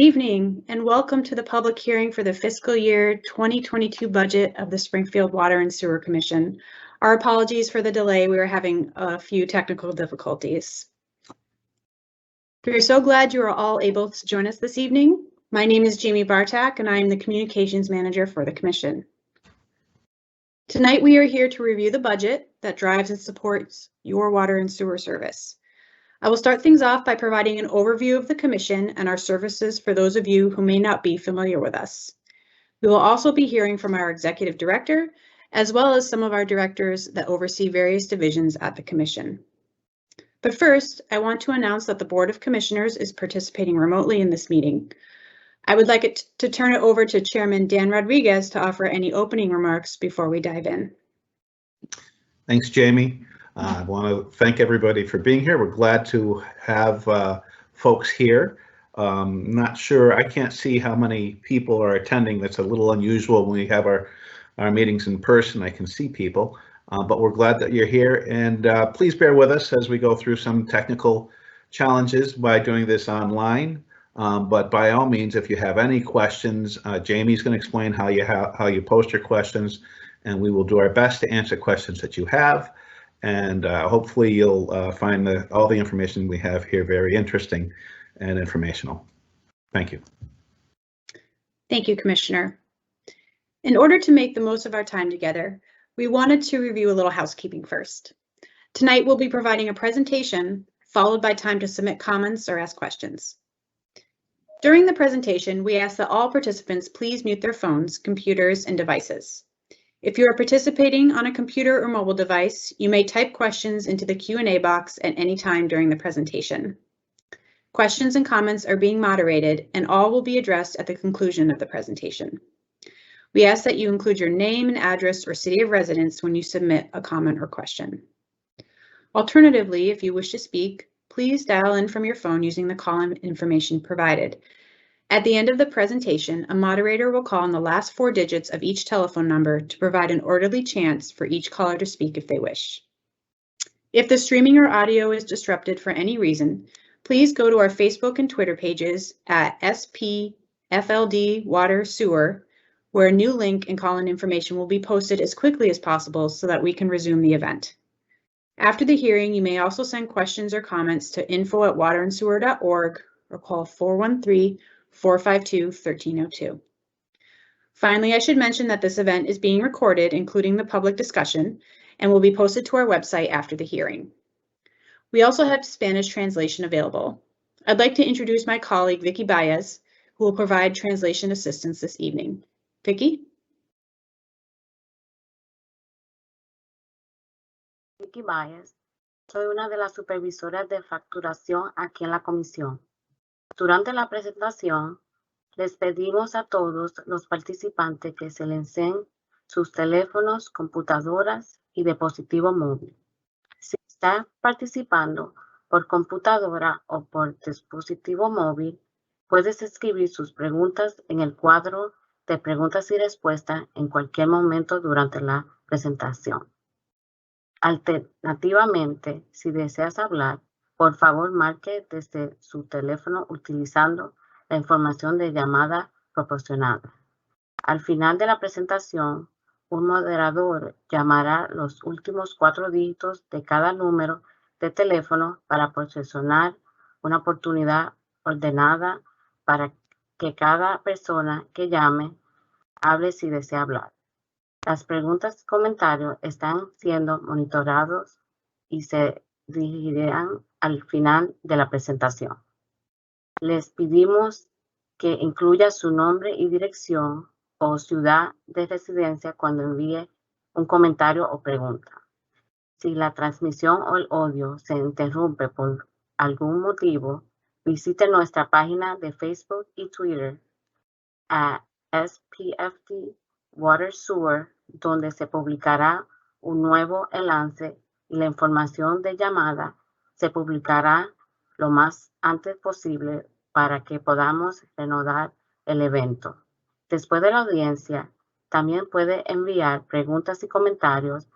Evening and welcome to the public hearing for the fiscal year 2022 budget of the Springfield Water and Sewer Commission. Our apologies for the delay. We were having a few technical difficulties. We're so glad you are all able to join us this evening. My name is Jamie Bartak and I am the Communications Manager for the Commission. Tonight we are here to review the budget that drives and supports your water and sewer service. I will start things off by providing an overview of the Commission and our services for those of you who may not be familiar with us. We will also be hearing from our Executive Director, as well as some of our directors that oversee various divisions at the Commission. But first, I want to announce that the Board of Commissioners is participating remotely in this meeting. I would like it to turn it over to Chairman Dan Rodriguez to offer any opening remarks before we dive in. Thanks, Jamie. I want to thank everybody for being here. We're glad to have folks here. Not sure, I can't see how many people are attending. That's a little unusual when we have our meetings in person. I can see people, but we're glad that you're here. And please bear with us as we go through some technical challenges by doing this online. But by all means, if you have any questions, Jamie's going to explain how you post your questions, and we will do our best to answer questions that you have. And hopefully you'll find all the information we have here very interesting and informational. Thank you. Thank you, Commissioner. In order to make the most of our time together, we wanted to review a little housekeeping first. Tonight we'll be providing a presentation followed by time to submit comments or ask questions. During the presentation, we ask that all participants please mute their phones, computers, and devices. If you are participating on a computer or mobile device, you may type questions into the Q&A box at any time during the presentation. Questions and comments are being moderated and all will be addressed at the conclusion of the presentation. We ask that you include your name and address or city of residence when you submit a comment or question. Alternatively, if you wish to speak, please dial in from your phone using the call-in information provided. At the end of the presentation, a moderator will call on the last 4 digits of each telephone number to provide an orderly chance for each caller to speak if they wish. If the streaming or audio is disrupted for any reason, please go to our Facebook and Twitter pages at SPFLD Water Sewer, where a new link and call-in information will be posted as quickly as possible so that we can resume the event. After the hearing, you may also send questions or comments to info@waterandsewer.org or call 413-452-1302. Finally, I should mention that this event is being recorded, including the public discussion, and will be posted to our website after the hearing. We also have Spanish translation available. I'd like to introduce my colleague, Vicky Baez, who will provide translation assistance this evening. Vicky? Vicky Baez. Soy una de las supervisoras de facturación aquí en la comisión. Durante la presentación, les pedimos a todos los participantes que se lancen sus teléfonos, computadoras y dispositivo móvil. Si está participando por computadora o por dispositivo móvil, puedes escribir sus preguntas en el cuadro de preguntas y respuestas en cualquier momento durante la presentación. Alternativamente, si deseas hablar, por favor, marque desde su teléfono utilizando la información de llamada proporcionada. Al final de la presentación, un moderador llamará los últimos 4 dígitos de cada número de teléfono para proporcionar una oportunidad ordenada para que cada persona que llame hable si desea hablar. Las preguntas y comentarios están siendo monitoreados y se dirigirán al final de la presentación. Les pedimos que incluya su nombre y dirección o ciudad de residencia cuando envíe un comentario o pregunta. Si la transmisión o el audio se interrumpe por algún motivo, visite nuestra página de Facebook y Twitter a SPFD Water Sewer, donde se publicará un nuevo enlace y la información de llamada se publicará lo más antes posible para que podamos reanudar el evento. Después de la audiencia, también puede enviar preguntas y comentarios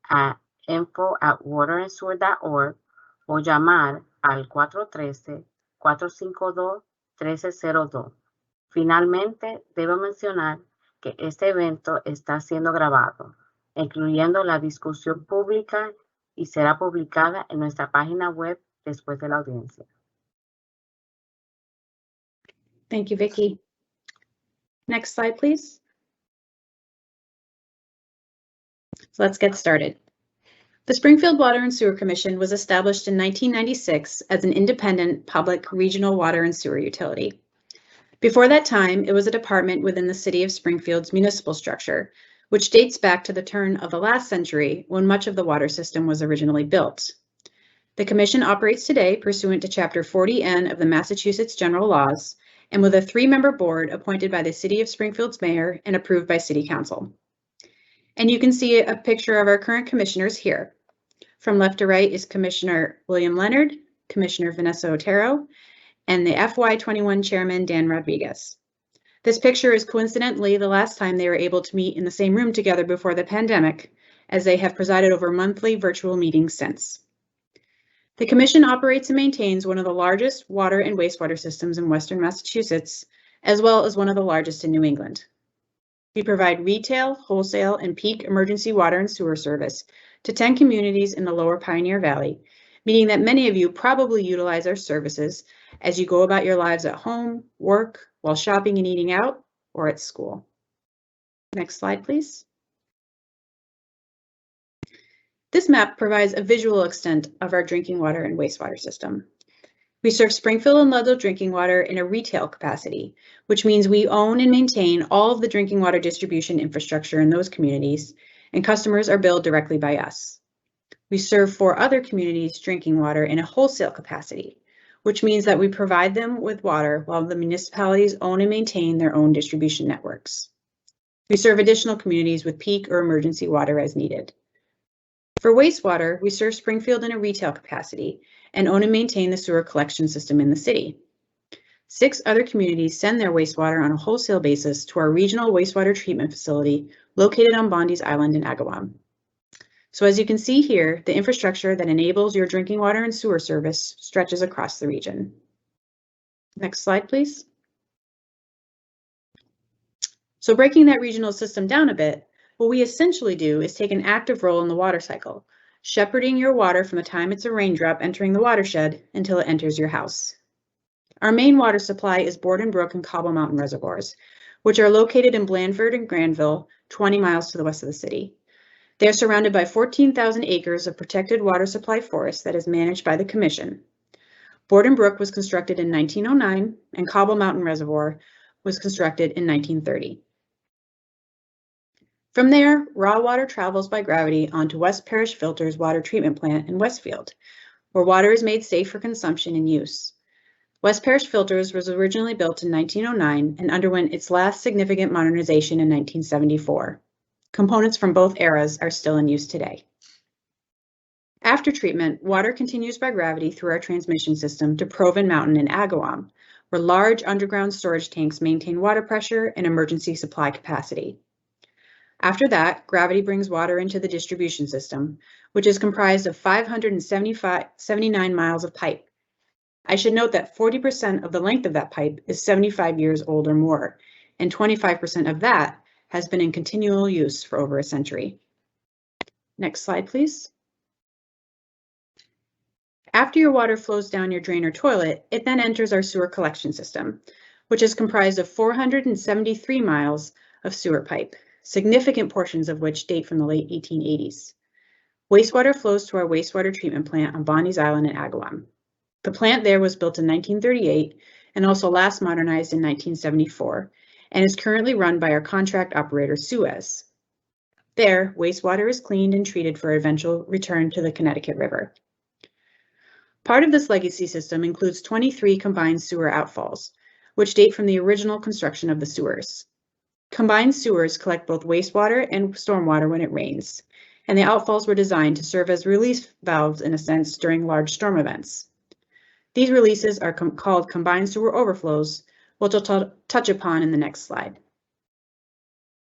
a info@waterandsewer.org o llamar al 413-452 1302. Finalmente, debo mencionar que este evento está siendo grabado, incluyendo la discusión pública, y será publicada en nuestra página web después de la audiencia. Thank you, Vicki. Next slide, please. So let's get started. The Springfield Water and Sewer Commission was established in 1996 as an independent public regional water and sewer utility. Before that time, it was a department within the City of Springfield's municipal structure, which dates back to the turn of the last century when much of the water system was originally built. The Commission operates today pursuant to Chapter 40N of the Massachusetts General Laws and with a 3-member board appointed by the City of Springfield's mayor and approved by City Council. And you can see a picture of our current commissioners here. From left to right is Commissioner William Leonard, Commissioner Vanessa Otero, and the FY21 Chairman Dan Rodriguez. This picture is coincidentally the last time they were able to meet in the same room together before the pandemic, as they have presided over monthly virtual meetings since. The Commission operates and maintains one of the largest water and wastewater systems in Western Massachusetts, as well as one of the largest in New England. We provide retail, wholesale, and peak emergency water and sewer service to 10 communities in the Lower Pioneer Valley, meaning that many of you probably utilize our services as you go about your lives at home, work, while shopping and eating out, or at school. Next slide, please. This map provides a visual extent of our drinking water and wastewater system. We serve Springfield and Ludlow drinking water in a retail capacity, which means we own and maintain all of the drinking water distribution infrastructure in those communities, and customers are billed directly by us. We serve 4 other communities drinking water in a wholesale capacity, which means that we provide them with water while the municipalities own and maintain their own distribution networks. We serve additional communities with peak or emergency water as needed. For wastewater, we serve Springfield in a retail capacity and own and maintain the sewer collection system in the city. 6 other communities send their wastewater on a wholesale basis to our regional wastewater treatment facility located on Bondi's Island in Agawam. So as you can see here, the infrastructure that enables your drinking water and sewer service stretches across the region. Next slide, please. So breaking that regional system down a bit, what we essentially do is take an active role in the water cycle, shepherding your water from the time it's a raindrop entering the watershed until it enters your house. Our main water supply is Borden Brook and Cobble Mountain reservoirs, which are located in Blandford and Granville, 20 miles to the west of the city. They are surrounded by 14,000 acres of protected water supply forest that is managed by the Commission. Borden Brook was constructed in 1909 and Cobble Mountain Reservoir was constructed in 1930. From there, raw water travels by gravity onto West Parish Filter's water treatment plant in Westfield, where water is made safe for consumption and use. West Parish Filters was originally built in 1909 and underwent its last significant modernization in 1974. Components from both eras are still in use today. After treatment, water continues by gravity through our transmission system to Proven Mountain in Agawam, where large underground storage tanks maintain water pressure and emergency supply capacity. After that, gravity brings water into the distribution system, which is comprised of 579 miles of pipe. I should note that 40% of the length of that pipe is 75 years old or more, and 25% of that has been in continual use for over a century. Next slide, please. After your water flows down your drain or toilet, it then enters our sewer collection system, which is comprised of 473 miles of sewer pipe, significant portions of which date from the late 1880s. Wastewater flows to our wastewater treatment plant on Bondi's Island in Agawam. The plant there was built in 1938 and also last modernized in 1974 and is currently run by our contract operator, Suez. There, wastewater is cleaned and treated for eventual return to the Connecticut River. Part of this legacy system includes 23 combined sewer outfalls, which date from the original construction of the sewers. Combined sewers collect both wastewater and stormwater when it rains, and the outfalls were designed to serve as release valves in a sense during large storm events. These releases are called combined sewer overflows, which I'll touch upon in the next slide.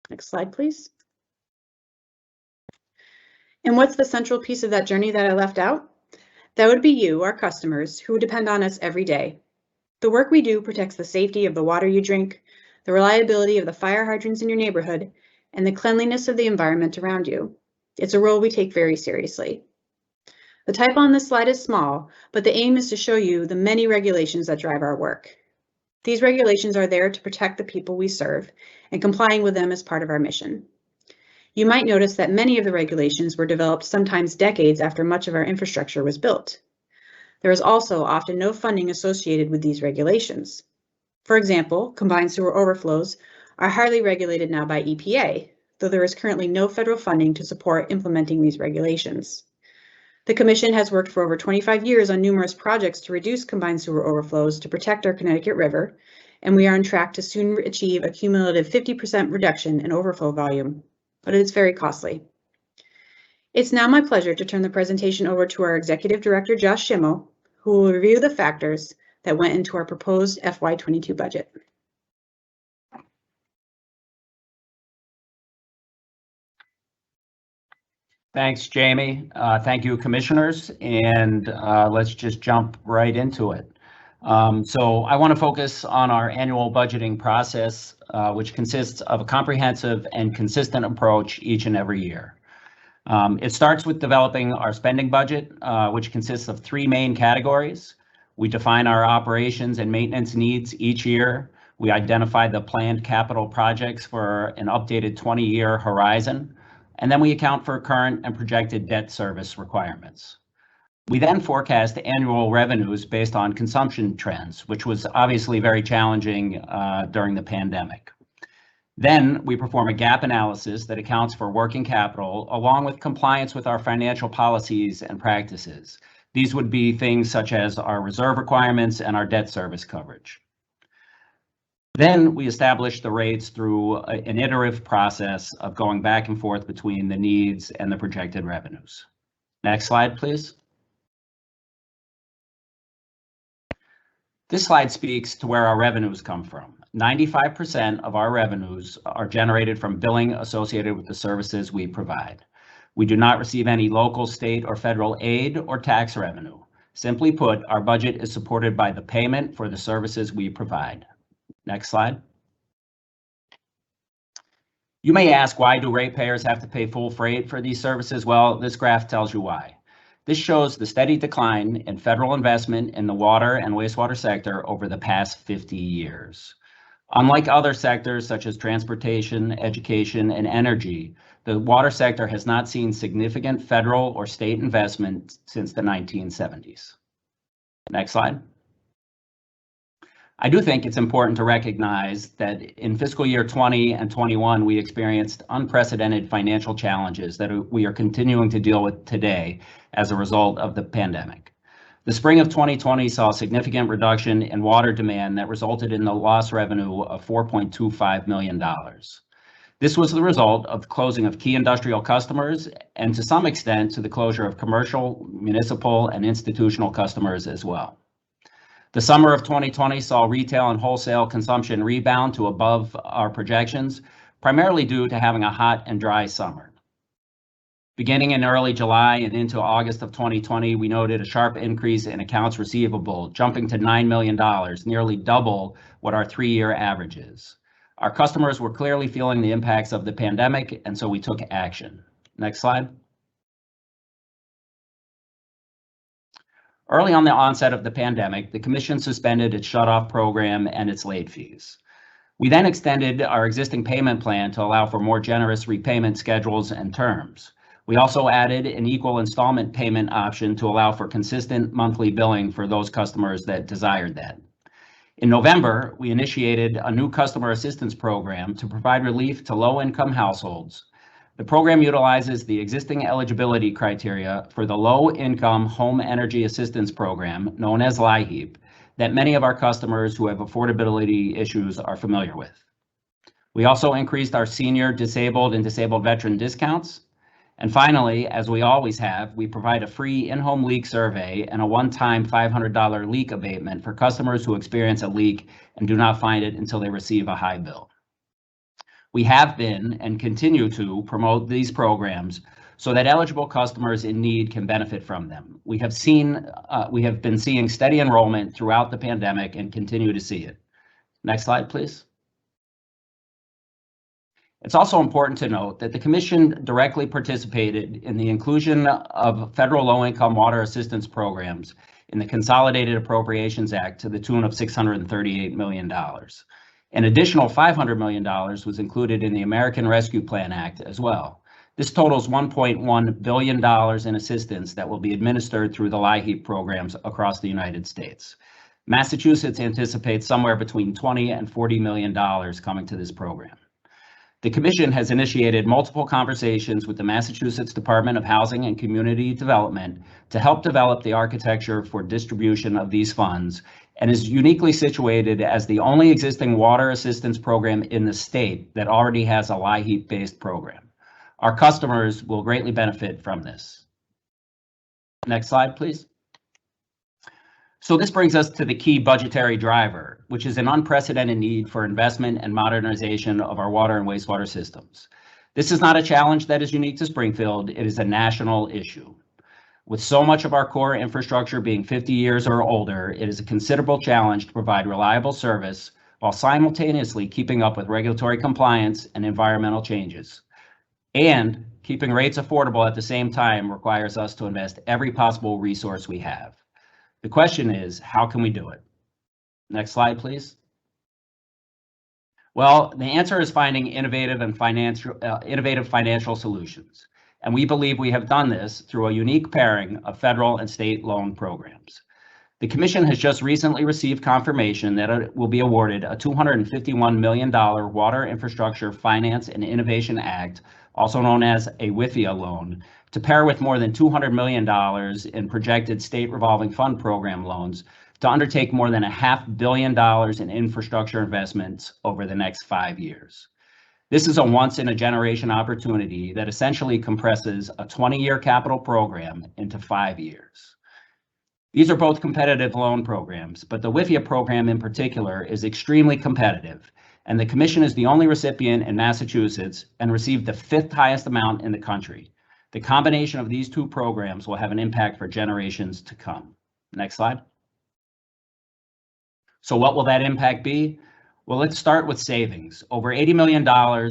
Next slide, please. And what's the central piece of that journey that I left out? That would be you, our customers, who depend on us every day. The work we do protects the safety of the water you drink, the reliability of the fire hydrants in your neighborhood, and the cleanliness of the environment around you. It's a role we take very seriously. The type on this slide is small, but the aim is to show you the many regulations that drive our work. These regulations are there to protect the people we serve, and complying with them is part of our mission. You might notice that many of the regulations were developed sometimes decades after much of our infrastructure was built. There is also often no funding associated with these regulations. For example, combined sewer overflows are highly regulated now by EPA, though there is currently no federal funding to support implementing these regulations. The Commission has worked for over 25 years on numerous projects to reduce combined sewer overflows to protect our Connecticut River, and we are on track to soon achieve a cumulative 50% reduction in overflow volume, but it's very costly. It's now my pleasure to turn the presentation over to our Executive Director, Josh Schimmel, who will review the factors that went into our proposed FY22 budget. Thanks, Jamie. Thank you, commissioners, and let's just jump right into it. So I want to focus on our annual budgeting process, which consists of a comprehensive and consistent approach each and every year. It starts with developing our spending budget, which consists of three main categories. We define our operations and maintenance needs each year. We identify the planned capital projects for an updated 20-year horizon. And then we account for current and projected debt service requirements. We then forecast annual revenues based on consumption trends, which was obviously very challenging during the pandemic. Then we perform a gap analysis that accounts for working capital along with compliance with our financial policies and practices. These would be things such as our reserve requirements and our debt service coverage. Then we establish the rates through an iterative process of going back and forth between the needs and the projected revenues. Next slide, please. This slide speaks to where our revenues come from. 95% of our revenues are generated from billing associated with the services we provide. We do not receive any local, state, or federal aid or tax revenue. Simply put, our budget is supported by the payment for the services we provide. Next slide. You may ask, why do ratepayers have to pay full freight for these services? Well, this graph tells you why. This shows the steady decline in federal investment in the water and wastewater sector over the past 50 years. Unlike other sectors such as transportation, education, and energy, the water sector has not seen significant federal or state investment since the 1970s. Next slide. I do think it's important to recognize that in fiscal year 20 and 21, we experienced unprecedented financial challenges that we are continuing to deal with today as a result of the pandemic. The spring of 2020 saw a significant reduction in water demand that resulted in the lost revenue of $4.25 million. This was the result of the closing of key industrial customers and to some extent to the closure of commercial, municipal, and institutional customers as well. The summer of 2020 saw retail and wholesale consumption rebound to above our projections, primarily due to having a hot and dry summer. Beginning in early July and into August of 2020, we noted a sharp increase in accounts receivable, jumping to $9 million, nearly double what our 3-year average is. Our customers were clearly feeling the impacts of the pandemic, and so we took action. Next slide. Early on the onset of the pandemic, the Commission suspended its shutoff program and its late fees. We then extended our existing payment plan to allow for more generous repayment schedules and terms. We also added an equal installment payment option to allow for consistent monthly billing for those customers that desired that. In November, we initiated a new customer assistance program to provide relief to low-income households. The program utilizes the existing eligibility criteria for the Low-Income Home Energy Assistance Program, known as LIHEAP, that many of our customers who have affordability issues are familiar with. We also increased our senior, disabled, and disabled veteran discounts. And finally, as we always have, we provide a free in-home leak survey and a one-time $500 leak abatement for customers who experience a leak and do not find it until they receive a high bill. We have been and continue to promote these programs so that eligible customers in need can benefit from them. We have been seeing steady enrollment throughout the pandemic and continue to see it. Next slide, please. It's also important to note that the Commission directly participated in the inclusion of federal low-income water assistance programs in the Consolidated Appropriations Act to the tune of $638 million. An additional $500 million was included in the American Rescue Plan Act as well. This totals $1.1 billion in assistance that will be administered through the LIHEAP programs across the United States. Massachusetts anticipates somewhere between $20 and $40 million coming to this program. The Commission has initiated multiple conversations with the Massachusetts Department of Housing and Community Development to help develop the architecture for distribution of these funds, and is uniquely situated as the only existing water assistance program in the state that already has a LIHEAP-based program. Our customers will greatly benefit from this. Next slide, please. So this brings us to the key budgetary driver, which is an unprecedented need for investment and modernization of our water and wastewater systems. This is not a challenge that is unique to Springfield, it is a national issue. With so much of our core infrastructure being 50 years or older, it is a considerable challenge to provide reliable service while simultaneously keeping up with regulatory compliance and environmental changes. And keeping rates affordable at the same time requires us to invest every possible resource we have. The question is, how can we do it? Next slide, please. Well, the answer is finding innovative financial solutions. And we believe we have done this through a unique pairing of federal and state loan programs. The Commission has just recently received confirmation that it will be awarded a $251 million Water Infrastructure Finance and Innovation Act, also known as a WIFIA loan, to pair with more than $200 million in projected state revolving fund program loans to undertake more than $500 million in infrastructure investments over the next 5 years. This is a once-in-a-generation opportunity that essentially compresses a 20-year capital program into 5 years. These are both competitive loan programs, but the WIFIA program in particular is extremely competitive, and the Commission is the only recipient in Massachusetts and received the 5th highest amount in the country. The combination of these two programs will have an impact for generations to come. Next slide. So what will that impact be? Well, let's start with savings. Over $80 million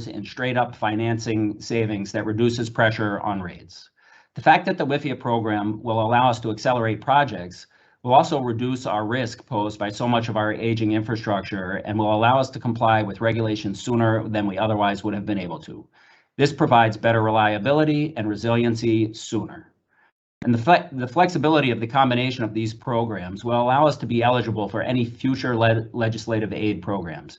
in straight up financing savings that reduces pressure on rates. The fact that the WIFIA program will allow us to accelerate projects will also reduce our risk posed by so much of our aging infrastructure and will allow us to comply with regulations sooner than we otherwise would have been able to. This provides better reliability and resiliency sooner. And the flexibility of the combination of these programs will allow us to be eligible for any future legislative aid programs.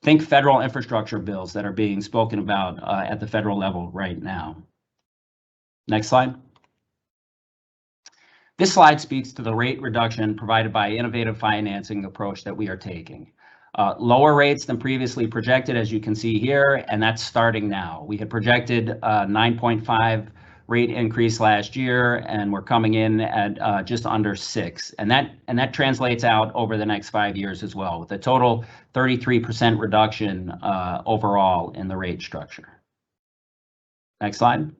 Think federal infrastructure bills that are being spoken about at the federal level right now. Next slide. This slide speaks to the rate reduction provided by innovative financing approach that we are taking. Lower rates than previously projected, as you can see here, and that's starting now. We had projected a 9.5 rate increase last year, and we're coming in at just under 6, and that translates out over the next 5 years as well, with a total 33% reduction overall in the rate structure. Next slide.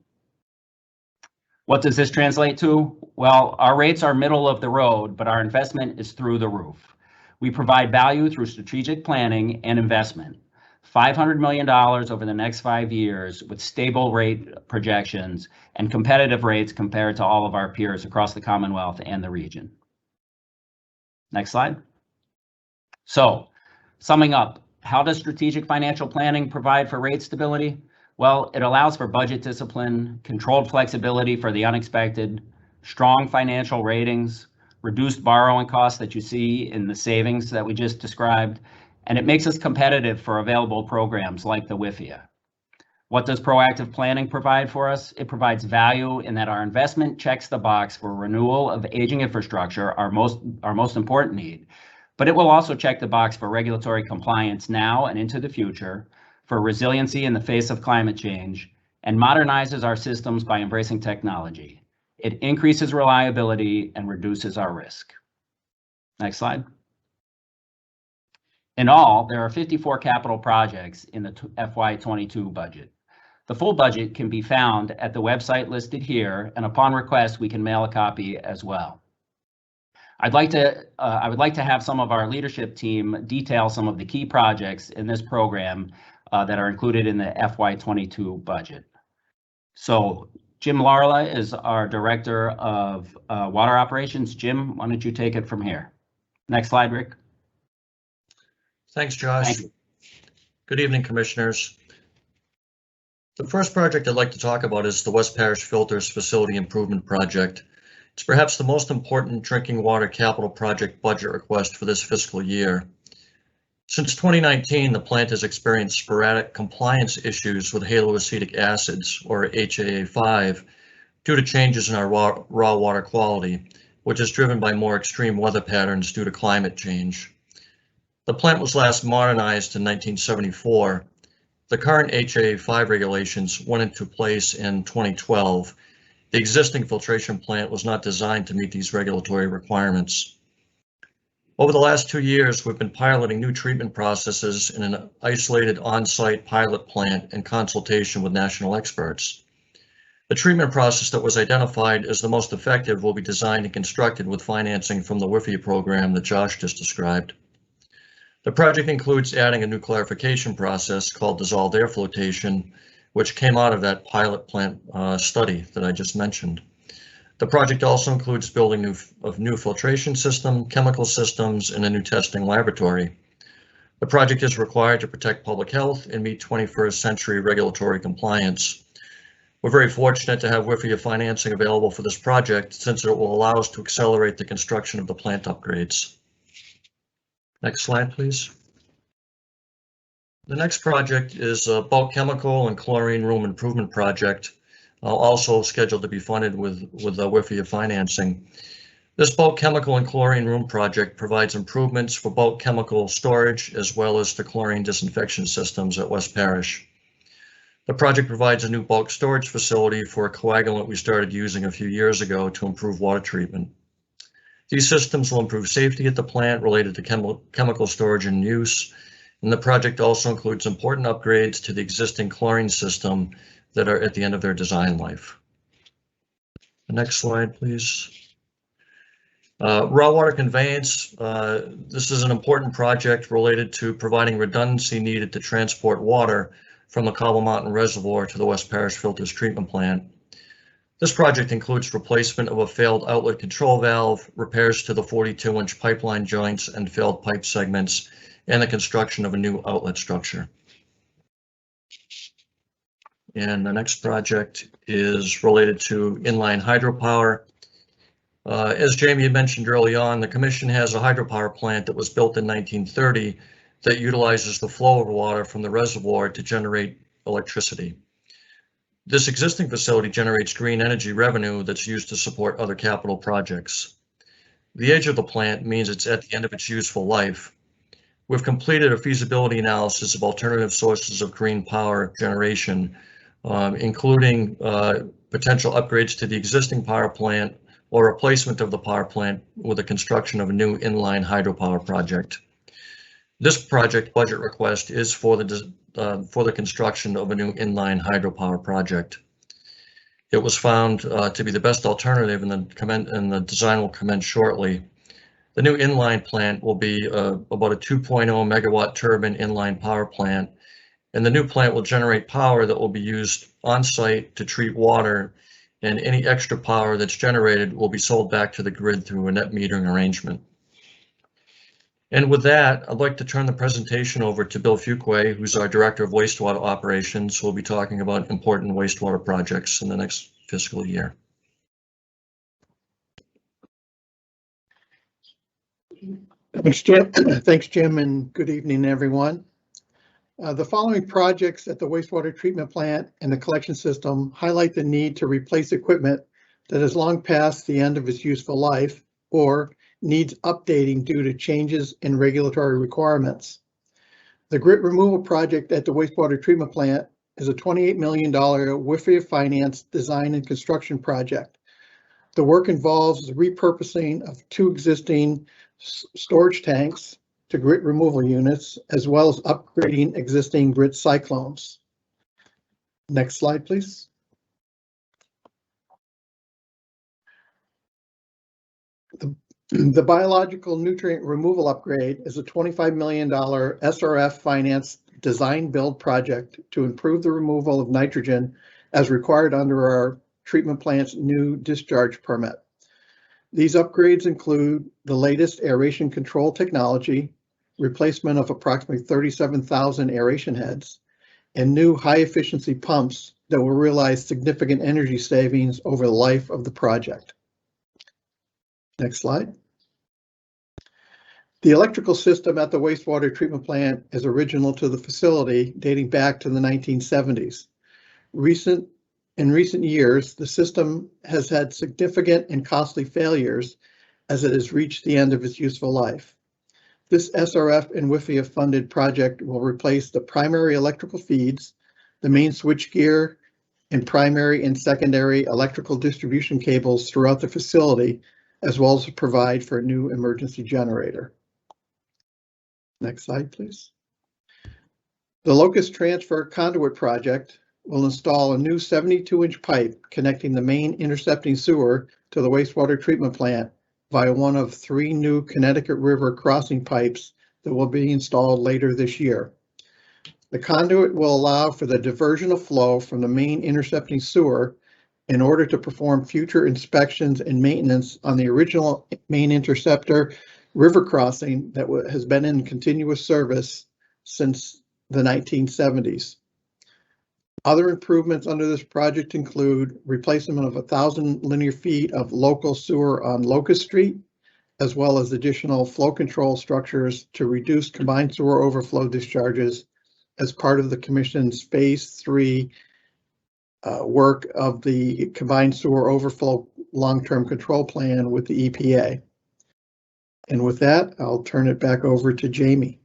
What does this translate to? Well, our rates are middle of the road, but our investment is through the roof. We provide value through strategic planning and investment. $500 million over the next 5 years with stable rate projections and competitive rates compared to all of our peers across the Commonwealth and the region. Next slide. So, summing up, how does strategic financial planning provide for rate stability? Well, it allows for budget discipline, controlled flexibility for the unexpected, strong financial ratings, reduced borrowing costs that you see in the savings that we just described, and it makes us competitive for available programs like the WIFIA. What does proactive planning provide for us? It provides value in that our investment checks the box for renewal of aging infrastructure, our most important need, but it will also check the box for regulatory compliance now and into the future, for resiliency in the face of climate change, and modernizes our systems by embracing technology. It increases reliability and reduces our risk. Next slide. In all, there are 54 capital projects in the FY22 budget. The full budget can be found at the website listed here, and upon request, we can mail a copy as well. I would like to have some of our leadership team detail some of the key projects in this program that are included in the FY22 budget. So Jim Larla is our Director of Water Operations. Jim, why don't you take it from here? Next slide, Rick. Thanks, Josh. Thank you. Good evening, Commissioners. The first project I'd like to talk about is the West Parish Filters Facility Improvement Project. It's perhaps the most important drinking water capital project budget request for this fiscal year. Since 2019, the plant has experienced sporadic compliance issues with haloacetic acids, or HAA5, due to changes in our raw water quality, which is driven by more extreme weather patterns due to climate change. The plant was last modernized in 1974. The current HAA5 regulations went into place in 2012. The existing filtration plant was not designed to meet these regulatory requirements. Over the last 2 years, we've been piloting new treatment processes in an isolated on-site pilot plant in consultation with national experts. The treatment process that was identified as the most effective will be designed and constructed with financing from the WIFIA program that Josh just described. The project includes adding a new clarification process called dissolved air flotation, which came out of that pilot plant study that I just mentioned. The project also includes building new filtration system, chemical systems, and a new testing laboratory. The project is required to protect public health and meet 21st century regulatory compliance. We're very fortunate to have WIFIA financing available for this project since it will allow us to accelerate the construction of the plant upgrades. Next slide, please. The next project is a bulk chemical and chlorine room improvement project, also scheduled to be funded with WIFIA financing. This bulk chemical and chlorine room project provides improvements for bulk chemical storage as well as the chlorine disinfection systems at West Parish. The project provides a new bulk storage facility for a coagulant we started using a few years ago to improve water treatment. These systems will improve safety at the plant related to chemical storage and use. And the project also includes important upgrades to the existing chlorine system that are at the end of their design life. The next slide, please. Raw water conveyance. This is an important project related to providing redundancy needed to transport water from the Cobble Mountain Reservoir to the West Parish Filters Treatment Plant. This project includes replacement of a failed outlet control valve, repairs to the 42-inch pipeline joints and failed pipe segments, and the construction of a new outlet structure. And the next project is related to inline hydropower. As Jamie had mentioned early on, the Commission has a hydropower plant that was built in 1930 that utilizes the flow of water from the reservoir to generate electricity. This existing facility generates green energy revenue that's used to support other capital projects. The age of the plant means it's at the end of its useful life. We've completed a feasibility analysis of alternative sources of green power generation, including potential upgrades to the existing power plant or replacement of the power plant with the construction of a new inline hydropower project. This project budget request is for the construction of a new inline hydropower project. It was found to be the best alternative, and the design will commence shortly. The new inline plant will be about a 2.0 megawatt turbine inline power plant, and the new plant will generate power that will be used on site to treat water, and any extra power that's generated will be sold back to the grid through a net metering arrangement. And with that, I'd like to turn the presentation over to Bill Fuqua, who's our Director of Wastewater Operations, who will be talking about important wastewater projects in the next fiscal year. Thanks, Jim, and good evening, everyone. The following projects at the wastewater treatment plant and the collection system highlight the need to replace equipment that has long passed the end of its useful life or needs updating due to changes in regulatory requirements. The grit removal project at the wastewater treatment plant is a $28 million WIFIA financed design and construction project. The work involves the repurposing of 2 existing storage tanks to grit removal units, as well as upgrading existing grit cyclones. Next slide, please. The biological nutrient removal upgrade is a $25 million SRF financed design build project to improve the removal of nitrogen as required under our treatment plant's new discharge permit. These upgrades include the latest aeration control technology, replacement of approximately 37,000 aeration heads, and new high-efficiency pumps that will realize significant energy savings over the life of the project. Next slide. The electrical system at the wastewater treatment plant is original to the facility, dating back to the 1970s. In recent years, the system has had significant and costly failures as it has reached the end of its useful life. This SRF and WIFIA funded project will replace the primary electrical feeds, the main switchgear, and primary and secondary electrical distribution cables throughout the facility, as well as provide for a new emergency generator. Next slide, please. The Locust Transfer Conduit Project will install a new 72-inch pipe connecting the main intercepting sewer to the wastewater treatment plant via one of 3 new Connecticut River crossing pipes that will be installed later this year. The conduit will allow for the diversion of flow from the main intercepting sewer in order to perform future inspections and maintenance on the original main interceptor river crossing that has been in continuous service since the 1970s. Other improvements under this project include replacement of 1,000 linear feet of local sewer on Locust Street, as well as additional flow control structures to reduce combined sewer overflow discharges as part of the Commission's Phase 3 work of the combined sewer overflow long-term control plan with the EPA. And with that, I'll turn it back over to Jamie.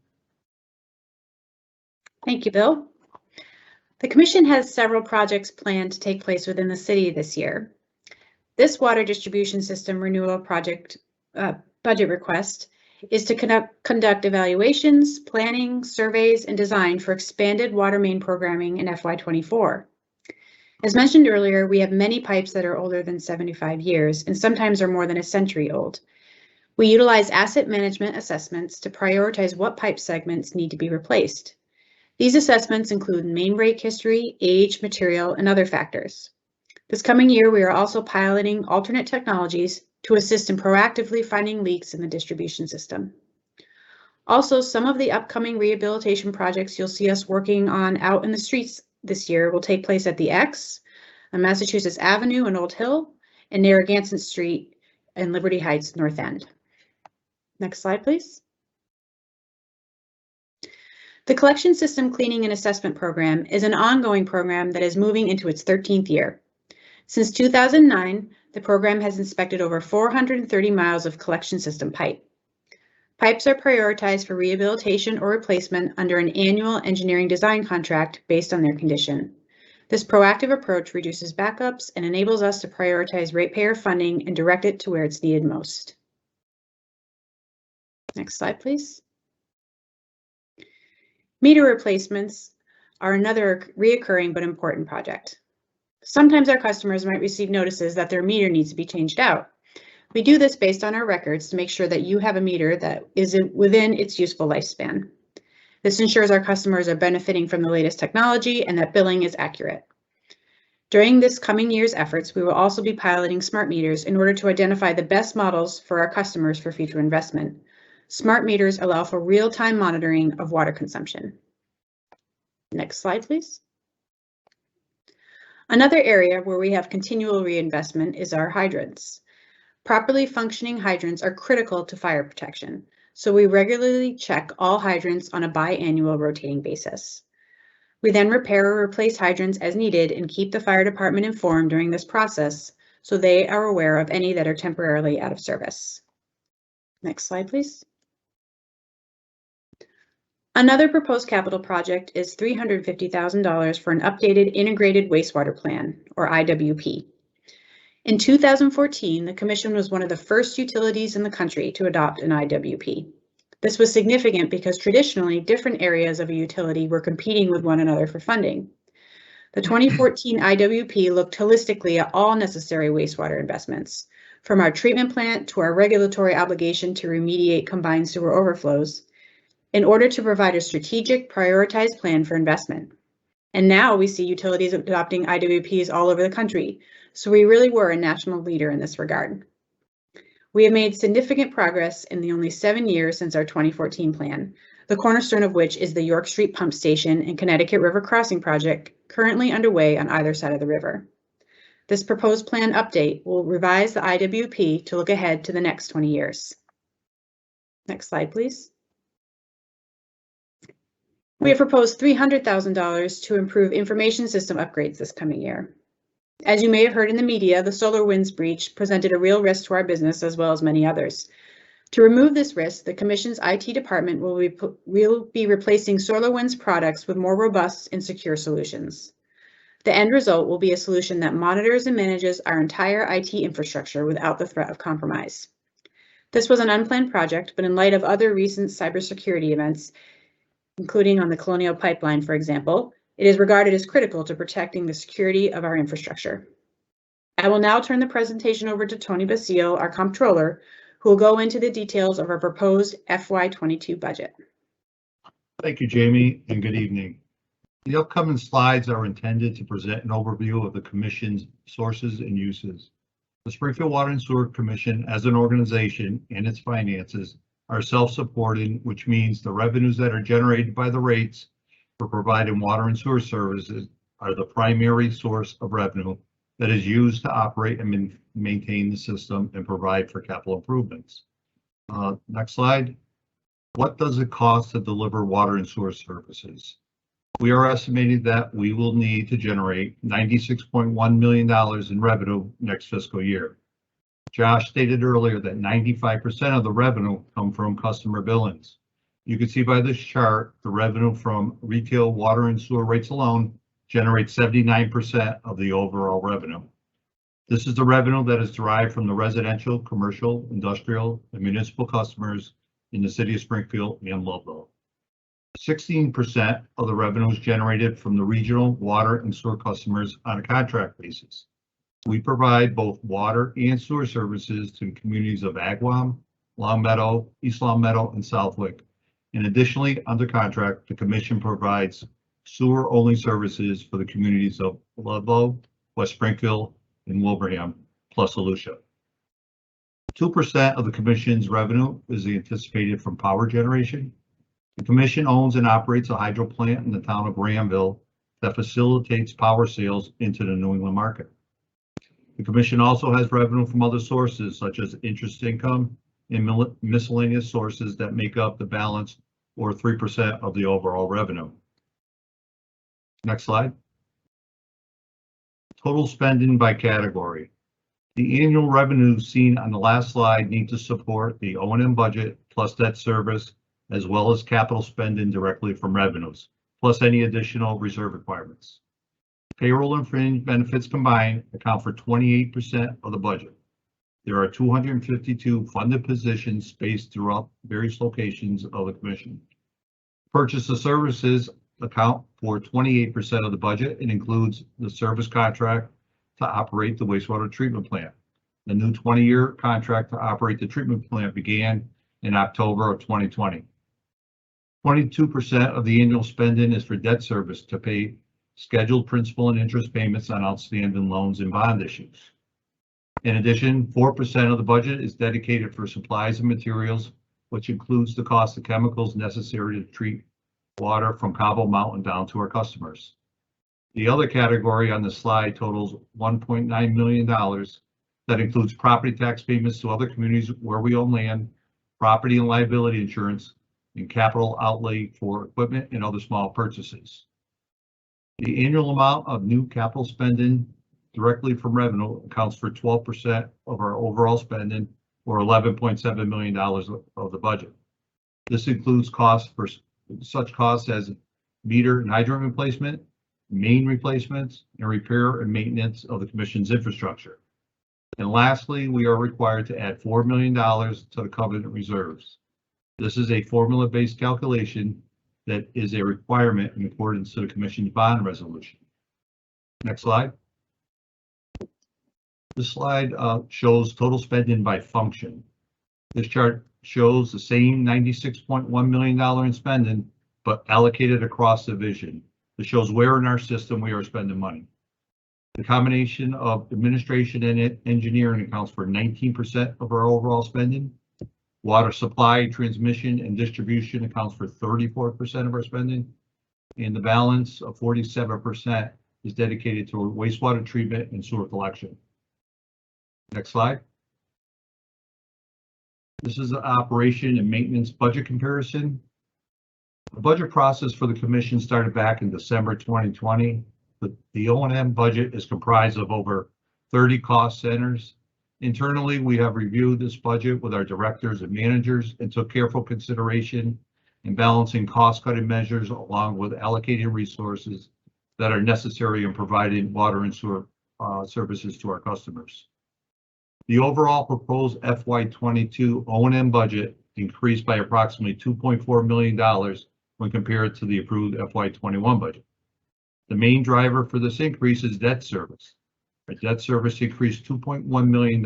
Thank you, Bill. The Commission has several projects planned to take place within the city this year. This water distribution system renewal project budget request is to conduct evaluations, planning, surveys, and design for expanded water main programming in FY24. As mentioned earlier, we have many pipes that are older than 75 years and sometimes are more than a century old. We utilize asset management assessments to prioritize what pipe segments need to be replaced. These assessments include main break history, age, material, and other factors. This coming year, we are also piloting alternate technologies to assist in proactively finding leaks in the distribution system. Also, some of the upcoming rehabilitation projects you'll see us working on out in the streets this year will take place at the X, on Massachusetts Avenue and Old Hill, and Narragansett Street and Liberty Heights North End. Next slide, please. The Collection System Cleaning and Assessment Program is an ongoing program that is moving into its 13th year. Since 2009, the program has inspected over 430 miles of collection system pipe. Pipes are prioritized for rehabilitation or replacement under an annual engineering design contract based on their condition. This proactive approach reduces backups and enables us to prioritize ratepayer funding and direct it to where it's needed most. Next slide, please. Meter replacements are another reoccurring but important project. Sometimes our customers might receive notices that their meter needs to be changed out. We do this based on our records to make sure that you have a meter that is within its useful lifespan. This ensures our customers are benefiting from the latest technology and that billing is accurate. During this coming year's efforts, we will also be piloting smart meters in order to identify the best models for our customers for future investment. Smart meters allow for real-time monitoring of water consumption. Next slide, please. Another area where we have continual reinvestment is our hydrants. Properly functioning hydrants are critical to fire protection, so we regularly check all hydrants on a biannual rotating basis. We then repair or replace hydrants as needed and keep the fire department informed during this process so they are aware of any that are temporarily out of service. Next slide, please. Another proposed capital project is $350,000 for an updated integrated wastewater plan, or IWP. In 2014, the Commission was one of the first utilities in the country to adopt an IWP. This was significant because traditionally different areas of a utility were competing with one another for funding. The 2014 IWP looked holistically at all necessary wastewater investments, from our treatment plant to our regulatory obligation to remediate combined sewer overflows, in order to provide a strategic, prioritized plan for investment. And now we see utilities adopting IWPs all over the country, so we really were a national leader in this regard. We have made significant progress in the only 7 years since our 2014 plan, the cornerstone of which is the York Street Pump Station and Connecticut River Crossing project currently underway on either side of the river. This proposed plan update will revise the IWP to look ahead to the next 20 years. Next slide, please. We have proposed $300,000 to improve information system upgrades this coming year. As you may have heard in the media, the SolarWinds breach presented a real risk to our business as well as many others. To remove this risk, the Commission's IT department will be replacing SolarWinds products with more robust and secure solutions. The end result will be a solution that monitors and manages our entire IT infrastructure without the threat of compromise. This was an unplanned project, but in light of other recent cybersecurity events, including on the Colonial Pipeline, for example, it is regarded as critical to protecting the security of our infrastructure. I will now turn the presentation over to Tony Basile, our comptroller, who will go into the details of our proposed FY22 budget. Thank you, Jamie, and good evening. The upcoming slides are intended to present an overview of the Commission's sources and uses. The Springfield Water and Sewer Commission, as an organization and its finances, are self-supporting, which means the revenues that are generated by the rates for providing water and sewer services are the primary source of revenue that is used to operate and maintain the system and provide for capital improvements. Next slide. What does it cost to deliver water and sewer services? We are estimating that we will need to generate $96.1 million in revenue next fiscal year. Josh stated earlier that 95% of the revenue come from customer billings. You can see by this chart, the revenue from retail water and sewer rates alone generates 79% of the overall revenue. This is the revenue that is derived from the residential, commercial, industrial, and municipal customers in the city of Springfield and Ludlow. 16% of the revenue is generated from the regional water and sewer customers on a contract basis. We provide both water and sewer services to the communities of Agawam, Longmeadow, East Longmeadow, and Southwick. And additionally, under contract, the Commission provides sewer-only services for the communities of Ludlow, West Springfield, and Wilbraham, plus Volusia. 2% of the Commission's revenue is anticipated from power generation. The Commission owns and operates a hydro plant in the town of Granville that facilitates power sales into the New England market. The Commission also has revenue from other sources such as interest income and miscellaneous sources that make up the balance, or 3% of the overall revenue. Next slide. Total spending by category. The annual revenues seen on the last slide need to support the O&M budget plus debt service, as well as capital spending directly from revenues, plus any additional reserve requirements. Payroll and fringe benefits combined account for 28% of the budget. There are 252 funded positions spaced throughout various locations of the Commission. Purchase of services account for 28% of the budget and includes the service contract to operate the wastewater treatment plant. The new 20-year contract to operate the treatment plant began in October of 2020. 22% of the annual spending is for debt service to pay scheduled principal and interest payments on outstanding loans and bond issues. In addition, 4% of the budget is dedicated for supplies and materials, which includes the cost of chemicals necessary to treat water from Cobble Mountain down to our customers. The other category on the slide totals $1.9 million. That includes property tax payments to other communities where we own land, property and liability insurance, and capital outlay for equipment and other small purchases. The annual amount of new capital spending directly from revenue accounts for 12% of our overall spending, or $11.7 million of the budget. This includes costs for such costs as meter and hydrant replacement, main replacements, and repair and maintenance of the Commission's infrastructure. And lastly, we are required to add $4 million to the covenant reserves. This is a formula-based calculation that is a requirement in accordance to the Commission's bond resolution. Next slide. This slide shows total spending by function. This chart shows the same $96.1 million in spending, but allocated across the division. It shows where in our system we are spending money. The combination of administration and engineering accounts for 19% of our overall spending. Water supply, transmission, and distribution accounts for 34% of our spending. And the balance of 47% is dedicated to wastewater treatment and sewer collection. Next slide. This is the operation and maintenance budget comparison. The budget process for the commission started back in December 2020. The O&M budget is comprised of over 30 cost centers. Internally, we have reviewed this budget with our directors and managers and took careful consideration in balancing cost-cutting measures along with allocating resources that are necessary in providing water and sewer services to our customers. The overall proposed FY22 O&M budget increased by approximately $2.4 million when compared to the approved FY21 budget. The main driver for this increase is debt service. Our debt service increased $2.1 million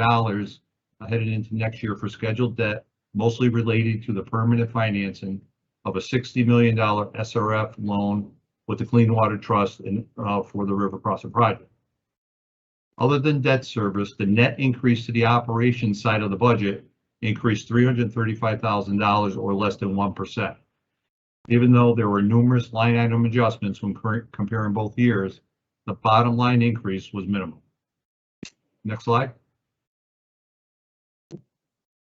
headed into next year for scheduled debt, mostly related to the permanent financing of a $60 million SRF loan with the Clean Water Trust and for the River Crossing project. Other than debt service, the net increase to the operations side of the budget increased $335,000 or less than 1%. Even though there were numerous line item adjustments when comparing both years, the bottom line increase was minimal. Next slide.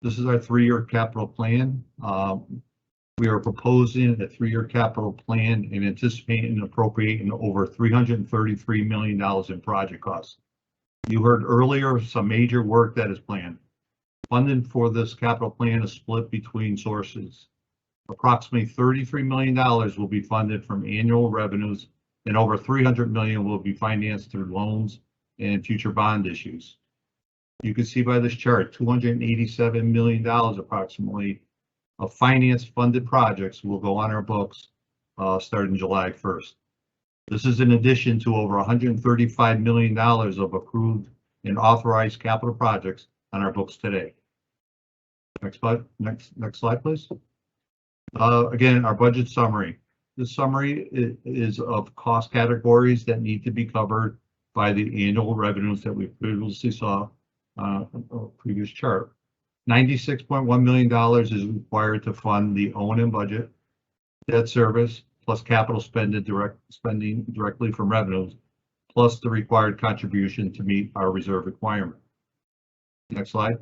This is our 3-year capital plan. We are proposing a 3-year capital plan and anticipating appropriating over $333 million in project costs. You heard earlier some major work that is planned. Funding for this capital plan is split between sources. Approximately $33 million will be funded from annual revenues and over $300 million will be financed through loans and future bond issues. You can see by this chart, $287 million approximately of finance funded projects will go on our books starting July 1st. This is in addition to over $135 million of approved and authorized capital projects on our books today. Next slide, please. Again, our budget summary. This summary is of cost categories that need to be covered by the annual revenues that we previously saw on a previous chart. $96.1 million is required to fund the O&M budget, debt service, plus capital spending directly from revenues, plus the required contribution to meet our reserve requirement. Next slide.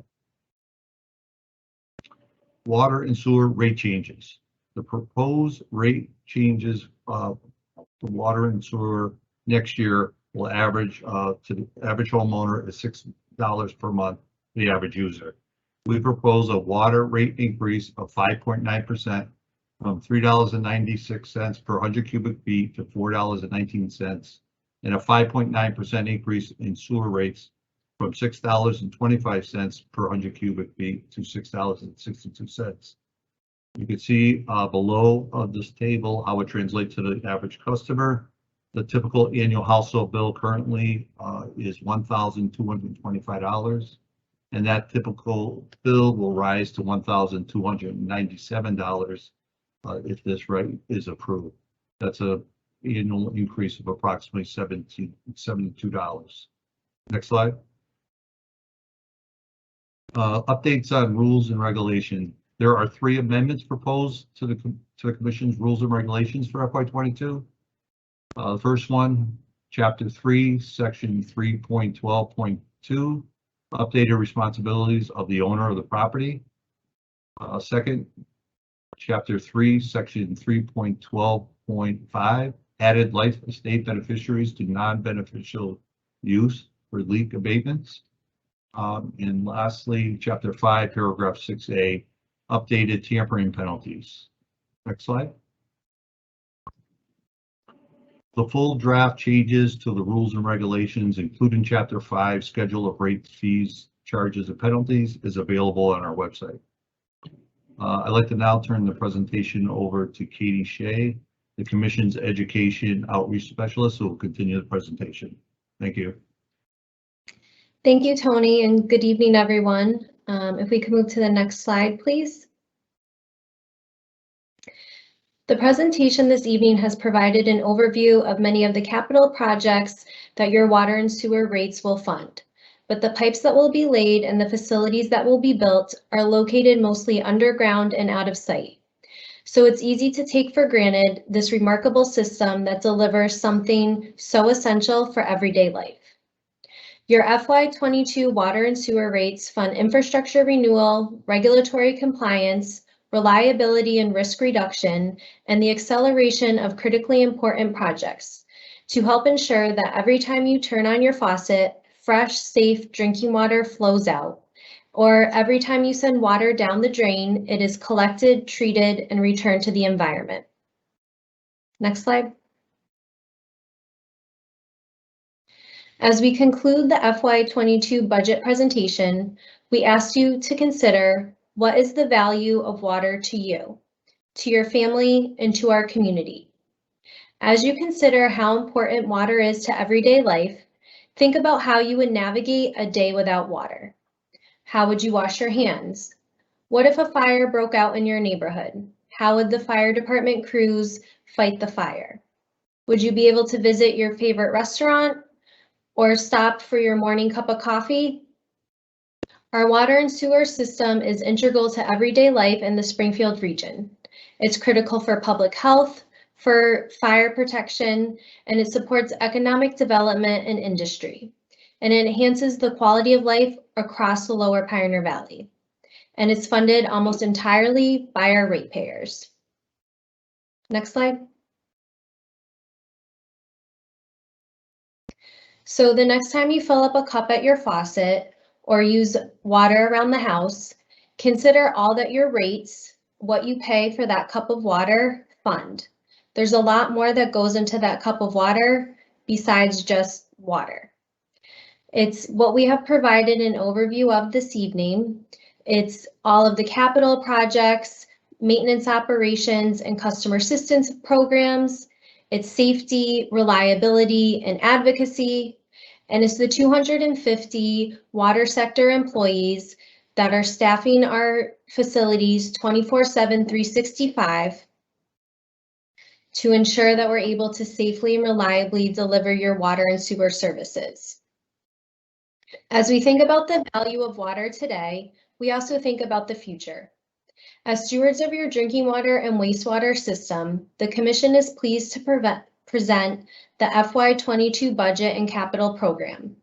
Water and sewer rate changes. The proposed rate changes for water and sewer next year will average to the average homeowner is $6 per month, the average user. We propose a water rate increase of 5.9% from $3.96 per 100 cubic feet to $4.19, and a 5.9% increase in sewer rates from $6.25 per 100 cubic feet to $6.62. You can see below this table how it translates to the average customer. The typical annual household bill currently is $1,225, and that typical bill will rise to $1,297 if this rate is approved. That's an annual increase of approximately $72. Next slide. Updates on rules and regulation. There are 3 amendments proposed to the Commission's rules and regulations for FY22. The first one, Chapter 3, Section 3.12.2, updated responsibilities of the owner of the property. Second, Chapter 3, Section 3.12.5, added life estate beneficiaries to non-beneficial use for leak abatements. And lastly, Chapter 5, Paragraph 6A, updated tampering penalties. Next slide. The full draft changes to the rules and regulations, including Chapter 5, Schedule of Rates, Fees, Charges, and Penalties, is available on our website. I'd like to now turn the presentation over to Katie Shea, the Commission's Education Outreach Specialist, who will continue the presentation. Thank you. Thank you, Tony, and good evening, everyone. If we could move to the next slide, please. The presentation this evening has provided an overview of many of the capital projects that your water and sewer rates will fund. But the pipes that will be laid and the facilities that will be built are located mostly underground and out of sight. So it's easy to take for granted this remarkable system that delivers something so essential for everyday life. Your FY22 water and sewer rates fund infrastructure renewal, regulatory compliance, reliability and risk reduction, and the acceleration of critically important projects to help ensure that every time you turn on your faucet, fresh, safe drinking water flows out, or every time you send water down the drain, it is collected, treated, and returned to the environment. Next slide. As we conclude the FY22 budget presentation, we ask you to consider what is the value of water to you, to your family, and to our community. As you consider how important water is to everyday life, think about how you would navigate a day without water. How would you wash your hands? What if a fire broke out in your neighborhood? How would the fire department crews fight the fire? Would you be able to visit your favorite restaurant or stop for your morning cup of coffee? Our water and sewer system is integral to everyday life in the Springfield region. It's critical for public health, for fire protection, and it supports economic development and industry. And it enhances the quality of life across the Lower Pioneer Valley. And it's funded almost entirely by our ratepayers. Next slide. So the next time you fill up a cup at your faucet or use water around the house, consider all that your rates, what you pay for that cup of water, fund. There's a lot more that goes into that cup of water besides just water. It's what we have provided an overview of this evening. It's all of the capital projects, maintenance operations, and customer assistance programs. It's safety, reliability, and advocacy. And it's the 250 water sector employees that are staffing our facilities 24/7, 365 to ensure that we're able to safely and reliably deliver your water and sewer services. As we think about the value of water today, we also think about the future. As stewards of your drinking water and wastewater system, the Commission is pleased to present the FY22 budget and capital program,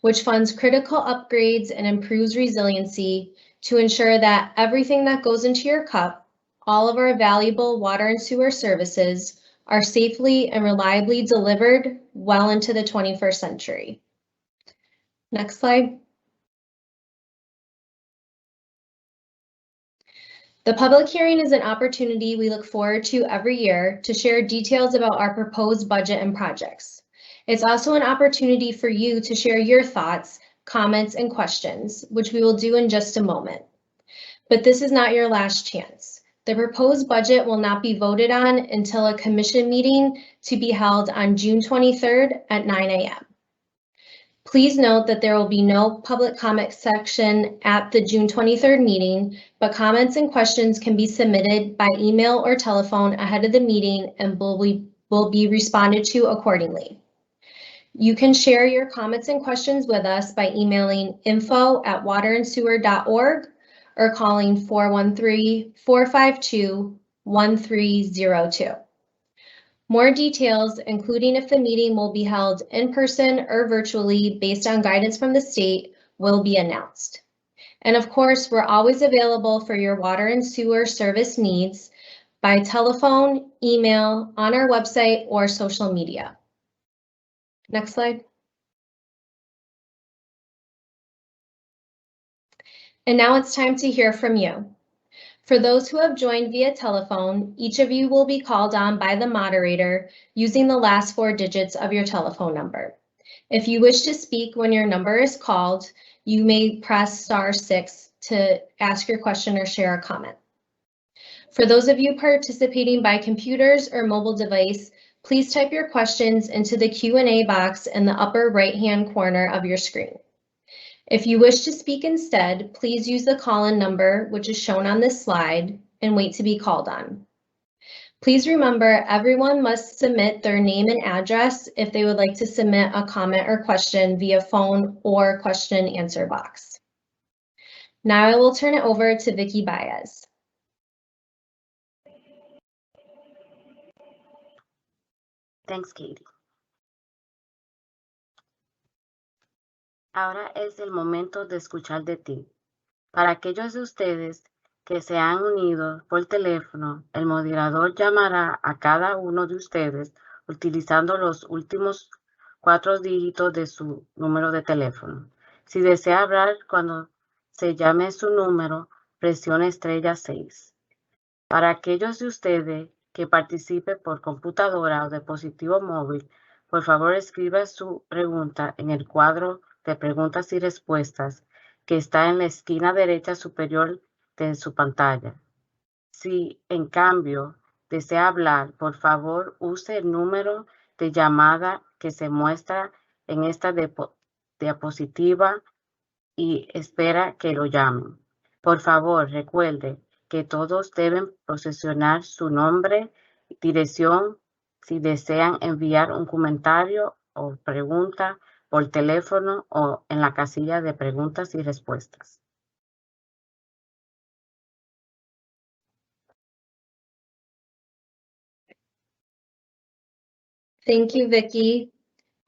which funds critical upgrades and improves resiliency to ensure that everything that goes into your cup, all of our valuable water and sewer services, are safely and reliably delivered well into the 21st century. Next slide. The public hearing is an opportunity we look forward to every year to share details about our proposed budget and projects. It's also an opportunity for you to share your thoughts, comments, and questions, which we will do in just a moment. But this is not your last chance. The proposed budget will not be voted on until a commission meeting to be held on June 23rd at 9 a.m. Please note that there will be no public comment section at the June 23rd meeting, but comments and questions can be submitted by email or telephone ahead of the meeting and will be responded to accordingly. You can share your comments and questions with us by emailing info@waterandsewer.org or calling 413-452-1302. More details, including if the meeting will be held in person or virtually based on guidance from the state, will be announced. And of course, we're always available for your water and sewer service needs by telephone, email, on our website, or social media. Next slide. And now it's time to hear from you. For those who have joined via telephone, each of you will be called on by the moderator using the last 4 digits of your telephone number. If you wish to speak when your number is called, you may press *6 to ask your question or share a comment. For those of you participating by computers or mobile device, Please type your questions into the Q&A box in the upper right-hand corner of your screen. If you wish to speak instead, please use the call-in number, which is shown on this slide, and wait to be called on. Please remember, everyone must submit their name and address if they would like to submit a comment or question via phone or question and answer box. Now I will turn it over to Vicky Baez. Thanks, Katie. Ahora es el momento de escuchar de ti. Para aquellos de ustedes que se han unido por teléfono, el moderador llamará a cada uno de ustedes utilizando los últimos 4 dígitos de su número de teléfono. Si desea hablar cuando se llame su número, presione *6. Para aquellos de ustedes que participen por computadora o dispositivo móvil, por favor escriba su pregunta en el cuadro de preguntas y respuestas que está en la esquina derecha superior de su pantalla. Si, en cambio, desea hablar, por favor use el número de llamada que se muestra en esta diapositiva y espera que lo llamen. Por favor, recuerde que todos deben proporcionar su nombre y dirección si desean enviar un comentario o pregunta por teléfono o en la casilla de preguntas y respuestas. Thank you, Vicky.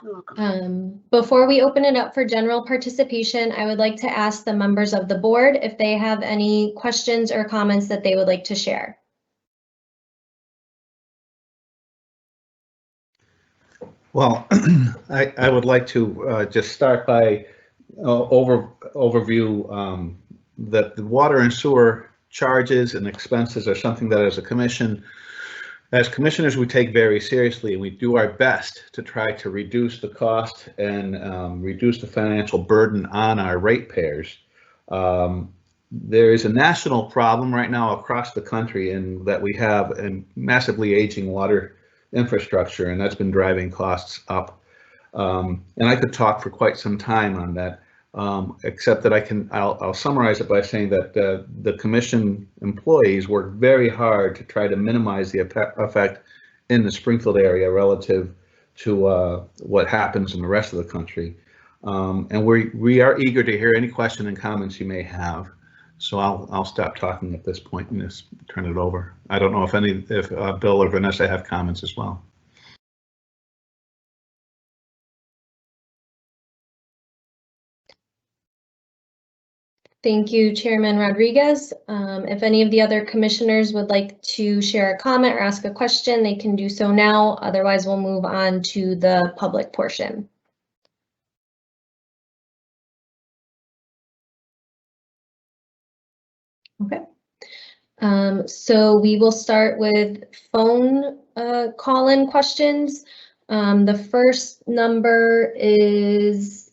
You're welcome. Before we open it up for general participation, I would like to ask the members of the board if they have any questions or comments that they would like to share. Well, I would like to just start by overview that the water and sewer charges and expenses are something that as commissioners, we take very seriously, and we do our best to try to reduce the cost and reduce the financial burden on our ratepayers. There is a national problem right now across the country in that we have a massively aging water infrastructure, and that's been driving costs up. And I could talk for quite some time on that, except that I'll summarize it by saying that the commission employees work very hard to try to minimize the effect in the Springfield area relative to what happens in the rest of the country. And we are eager to hear any question and comments you may have. So I'll stop talking at this point and just turn it over. I don't know if Bill or Vanessa have comments as well. Thank you, Chairman Rodriguez. If any of the other commissioners would like to share a comment or ask a question, they can do so now. Otherwise, we'll move on to the public portion. Okay. So we will start with phone call-in questions. The first number is,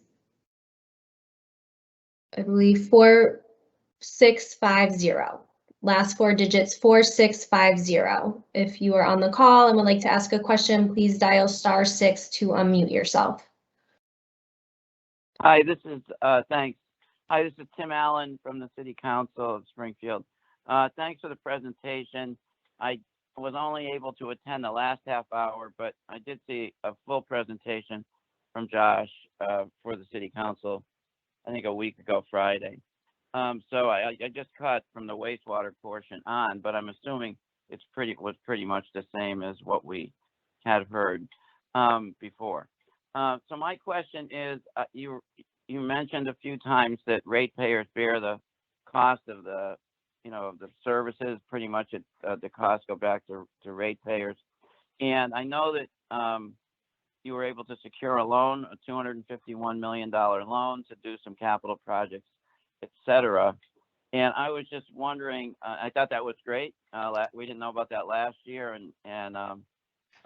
I believe, 4650. Last 4 digits, 4650. If you are on the call and would like to ask a question, please dial *6 to unmute yourself. Hi, this is, thanks. Hi, this is Tim Allen from the City Council of Springfield. Thanks for the presentation. I was only able to attend the last half hour, but I did see a full presentation from Josh for the City Council, I think a week ago Friday. So I just cut from the wastewater portion on, but I'm assuming it's was pretty much the same as what we had heard before. So my question is, you mentioned a few times that ratepayers bear the cost of the the services. Pretty much the costs go back to ratepayers, and I know that you were able to secure a loan, a $251 million loan to do some capital projects, etc. And I was just wondering, I thought that was great. We didn't know about that last year, and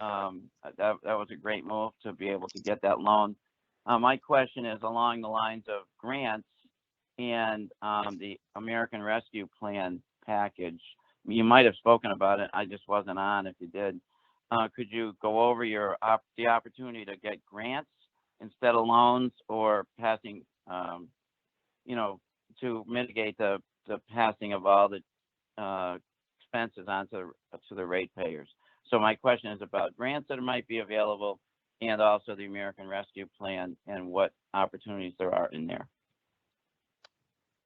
that was a great move to be able to get that loan. My question is along the lines of grants and the American Rescue Plan package. You might have spoken about it. I just wasn't on if you did. could you go over the opportunity to get grants instead of loans, or passing, to mitigate the passing of all the expenses onto the ratepayers? So my question is about grants that might be available, and also the American Rescue Plan, and what opportunities there are in there.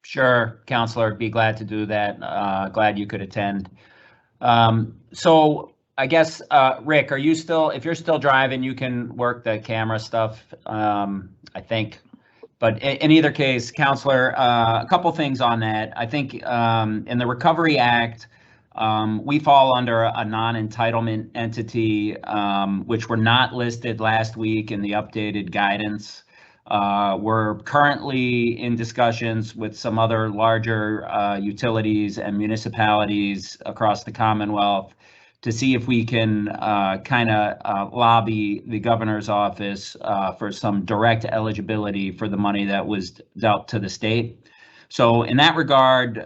Sure, Counselor, be glad to do that. Glad you could attend. So I guess, Rick, if you're still driving, you can work the camera stuff, I think. But in either case, Counselor, a couple things on that. I think in the Recovery Act, we fall under a non-entitlement entity, which were not listed last week in the updated guidance. We're currently in discussions with some other larger utilities and municipalities across the Commonwealth to see if we can lobby the governor's office for some direct eligibility for the money that was dealt to the state. So in that regard,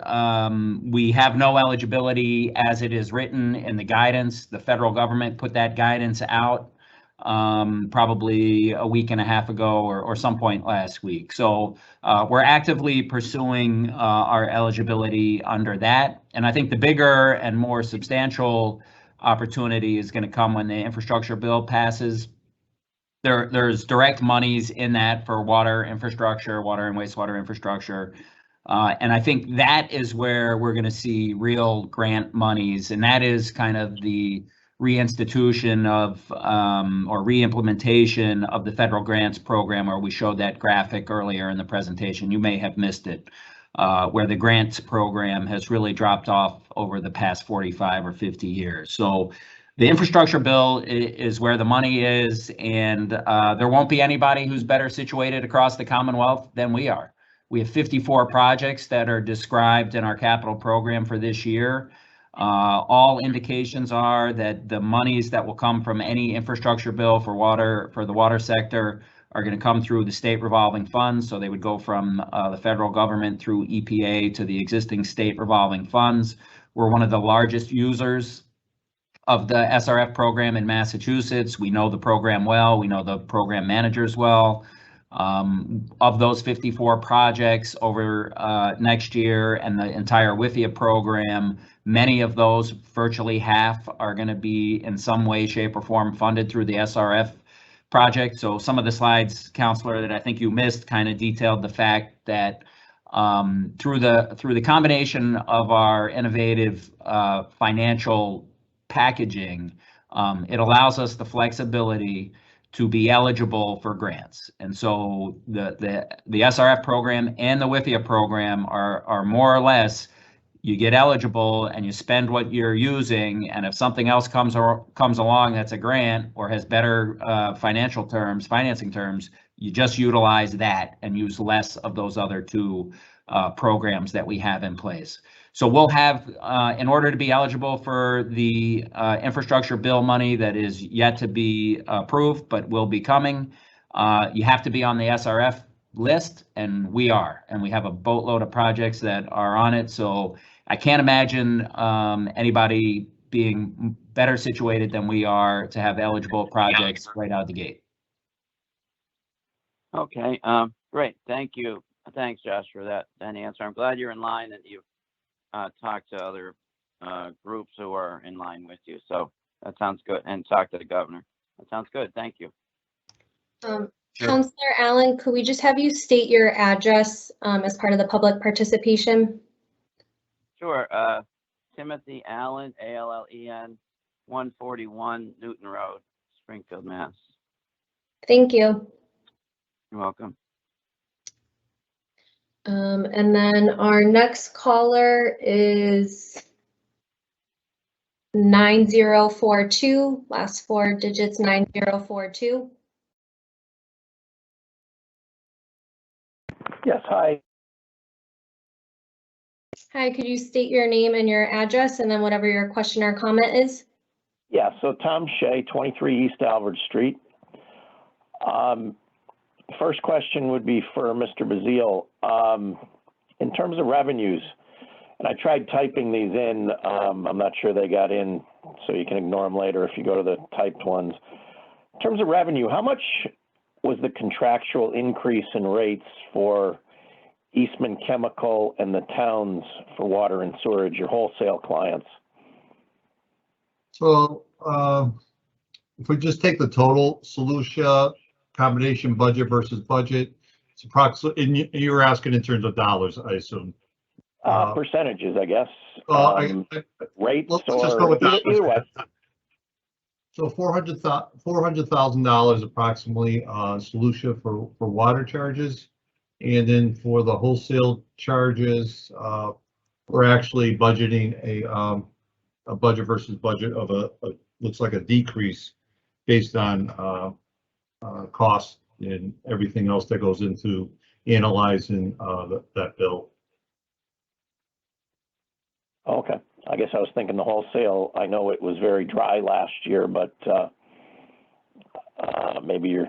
we have no eligibility as it is written in the guidance. The federal government put that guidance out probably a week and a half ago, or some point last week. So we're actively pursuing our eligibility under that. And I think the bigger and more substantial opportunity is going to come when the infrastructure bill passes. There's direct monies in that for water infrastructure, water and wastewater infrastructure. And I think that is where we're going to see real grant monies, and that is kind of the reinstitution of or re-implementation of the federal grants program, where we showed that graphic earlier in the presentation. You may have missed it, where the grants program has really dropped off over the past 45 or 50 years. So the infrastructure bill is where the money is, and there won't be anybody who's better situated across the Commonwealth than we are. We have 54 projects that are described in our capital program for this year. All indications are that the monies that will come from any infrastructure bill for the water sector are going to come through the state revolving funds. So they would go from the federal government through EPA to the existing state revolving funds. We're one of the largest users of the SRF program in Massachusetts. We know the program well. We know the program managers well. Of those 54 projects over next year and the entire WIFIA program, many of those, virtually half, are going to be in some way, shape, or form funded through the SRF project. So some of the slides, Counselor, that I think you missed kind of detailed the fact that through the combination of our innovative financial packaging, it allows us the flexibility to be eligible for grants. And so the SRF program and the WIFIA program are more or less, you get eligible and you spend what you're using, and if something else comes along that's a grant or has better financing terms, you just utilize that and use less of those other two programs that we have in place. So we'll have, in order to be eligible for the infrastructure bill money that is yet to be approved, but will be coming, you have to be on the SRF list, and we are. And we have a boatload of projects that are on it. So I can't imagine anybody being better situated than we are to have eligible projects right out of the gate. Okay, great. Thank you. Thanks, Josh, for that answer. I'm glad you're in line and you've talked to other groups who are in line with you. So that sounds good. And talk to the governor. That sounds good. Thank you. Sure. Counselor Allen, could we just have you state your address as part of the public participation? Sure. Timothy Allen, Allen, 141 Newton Road, Springfield, Mass. Thank you. You're welcome. And then our next caller is 9042, last four digits 9042. Yes, hi. Hi, could you state your name and your address and then whatever your question or comment is? Yeah, so Tom Shea, 23 East Albert Street. First question would be for Mr. Bazile. In terms of revenues, and I tried typing these in, I'm not sure they got in so you can ignore them later if you go to the typed ones. In terms of revenue, how much was the contractual increase in rates for Eastman Chemical and the towns for water and sewerage, your wholesale clients? So if we just take the total Solutia combination budget versus budget, it's approximately, and you were asking in terms of dollars, I assume. Percentages, I guess. Rates let's or just go with either way. So $400,000 approximately Solutia for water charges. And then for the wholesale charges, we're actually budgeting a budget versus budget of a looks like a decrease based on cost and everything else that goes into analyzing that bill. Okay, I guess I was thinking the wholesale. I know it was very dry last year, but maybe you're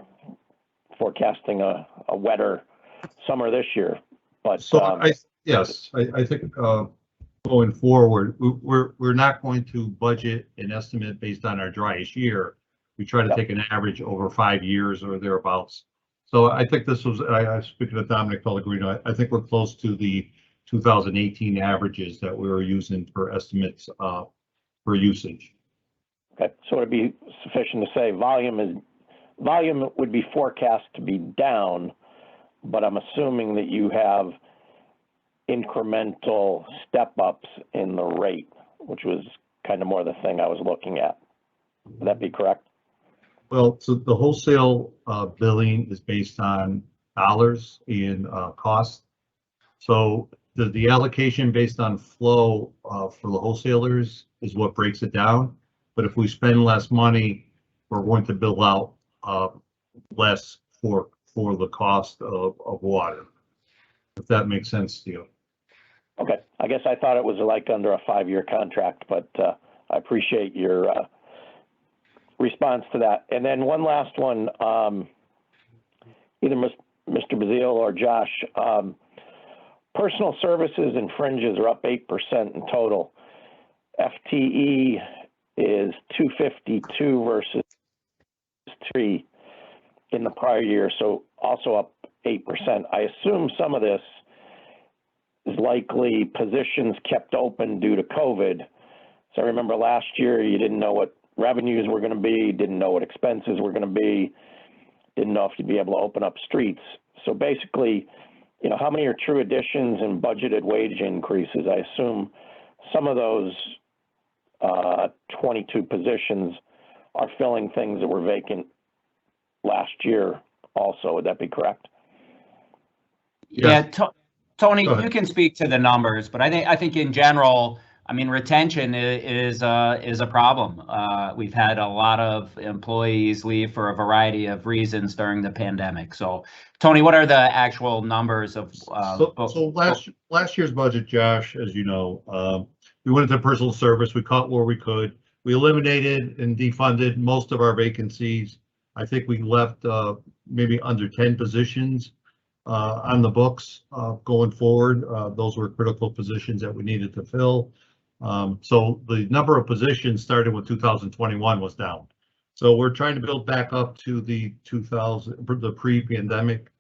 forecasting a wetter summer this year. But so I think going forward, we're not going to budget an estimate based on our driest year. We try to take an average over 5 years or thereabouts. So I think this was, I speaking of Dominic Pellegrino, I think we're close to the 2018 averages that we were using for estimates for usage. Okay, so it'd be sufficient to say volume would be forecast to be down, but I'm assuming that you have incremental step-ups in the rate, which was kind of more the thing I was looking at. Would that be correct? Well, so the wholesale billing is based on dollars and cost. So the allocation based on flow for the wholesalers is what breaks it down. But if we spend less money, we're going to bill out less for the cost of water, if that makes sense to you. Okay, I guess I thought it was like under a 5-year contract, but I appreciate your response to that. And then one last one, either Mr. Bazile or Josh, personal services and fringes are up 8% in total. FTE is 252 versus 3 in the prior year, so also up 8%. I assume some of this is likely positions kept open due to COVID. So I remember last year you didn't know what revenues were going to be, didn't know what expenses were going to be, didn't know if you'd be able to open up streets. So basically, you know, how many are true additions and budgeted wage increases? I assume some of those 22 positions are filling things that were vacant last year also. Would that be correct? Yes. Yeah, Tony, you can speak to the numbers, but I think in general, I mean, retention is a problem. We've had a lot of employees leave for a variety of reasons during the pandemic. So, Tony, what are the actual numbers of? So last year's budget, Josh, as you know, we went into personal service. We cut where we could. We eliminated and defunded most of our vacancies. I think we left maybe under 10 positions on the books going forward. Those were critical positions that we needed to fill. So the number of positions started with 2021 was down. So we're trying to build back up to the pre-pandemic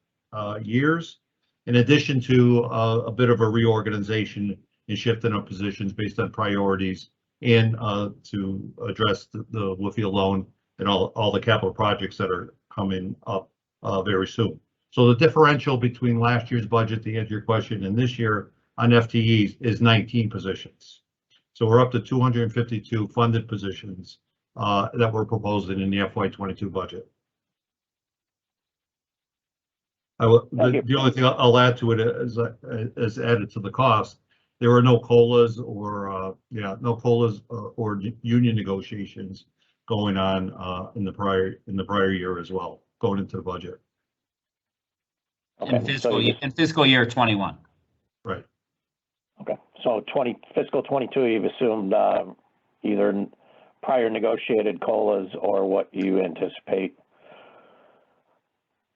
years, in addition to a bit of a reorganization and shifting of positions based on priorities and to address the WIFIA loan and all the capital projects that are coming up very soon. So the differential between last year's budget, to answer your question, and this year on FTEs is 19 positions. So we're up to 252 funded positions that were proposed in the FY22 budget. The only thing I'll add to it is added to the cost. There were no COLAs or or union negotiations going on in the prior year as well, going into the budget. Okay. In fiscal year 21. Right. Okay, so fiscal 22, you've assumed either prior negotiated COLAs or what you anticipate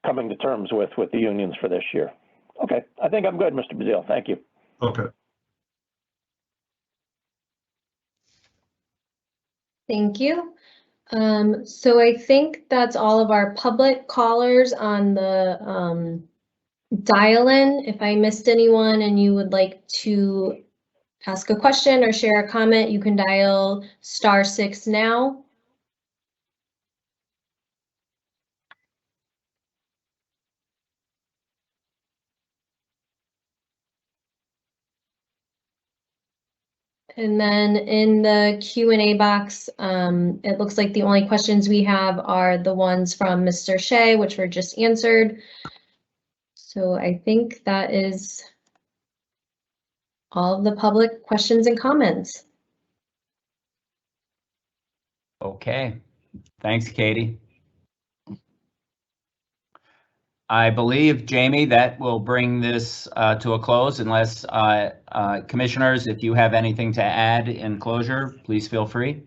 coming to terms with the unions for this year. Okay, I think I'm good, Mr. Bazile. Thank you. Okay. Thank you. So I think that's all of our public callers on the dial-in. If I missed anyone and you would like to ask a question or share a comment, you can dial *6 now. And then in the Q&A box, it looks like the only questions we have are the ones from Mr. Shea, which were just answered. So I think that is all of the public questions and comments. Okay, thanks, Katie. I believe, Jamie, that will bring this to a close unless commissioners, if you have anything to add in closure, please feel free.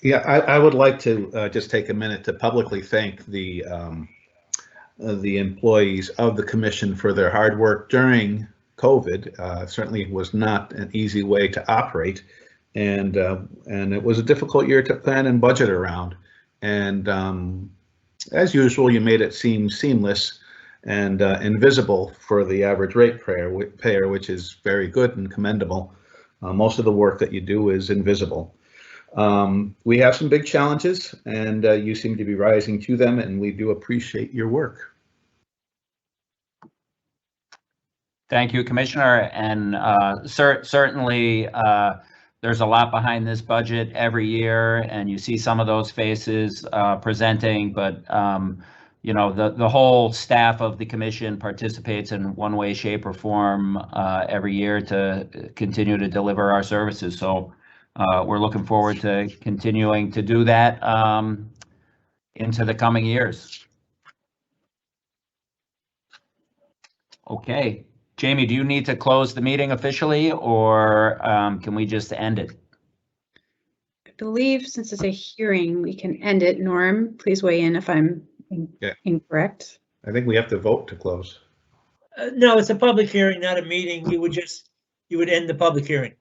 Yeah, I would like to just take a minute to publicly thank the employees of the commission for their hard work during COVID. Certainly was not an easy way to operate, and it was a difficult year to plan and budget around. And as usual, you made it seem seamless and invisible for the average ratepayer, which is very good and commendable. Most of the work that you do is invisible. We have some big challenges, and you seem to be rising to them, and we do appreciate your work. Thank you, Commissioner, and certainly there's a lot behind this budget every year, and you see some of those faces presenting, but you know, the whole staff of the commission participates in one way, shape, or form every year to continue to deliver our services. So we're looking forward to continuing to do that into the coming years. Okay, Jamie, do you need to close the meeting officially, or can we just end it? I believe since it's a hearing, we can end it. Norm, please weigh in if I'm incorrect. I think we have to vote to close. No, it's a public hearing, not a meeting. You would end the public hearing.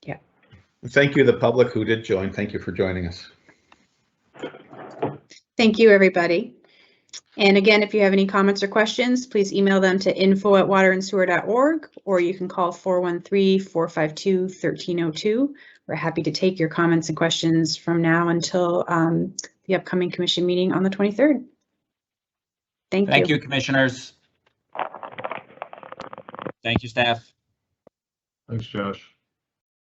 Yeah. Thank you, the public who did join. Thank you for joining us. Thank you, everybody. And again, if you have any comments or questions, please email them to info@waterandsewer.org, or you can call 413-452-1302. We're happy to take your comments and questions from now until the upcoming commission meeting on the 23rd. Thank you. Thank you, commissioners. Thank you, staff. Thanks, Josh.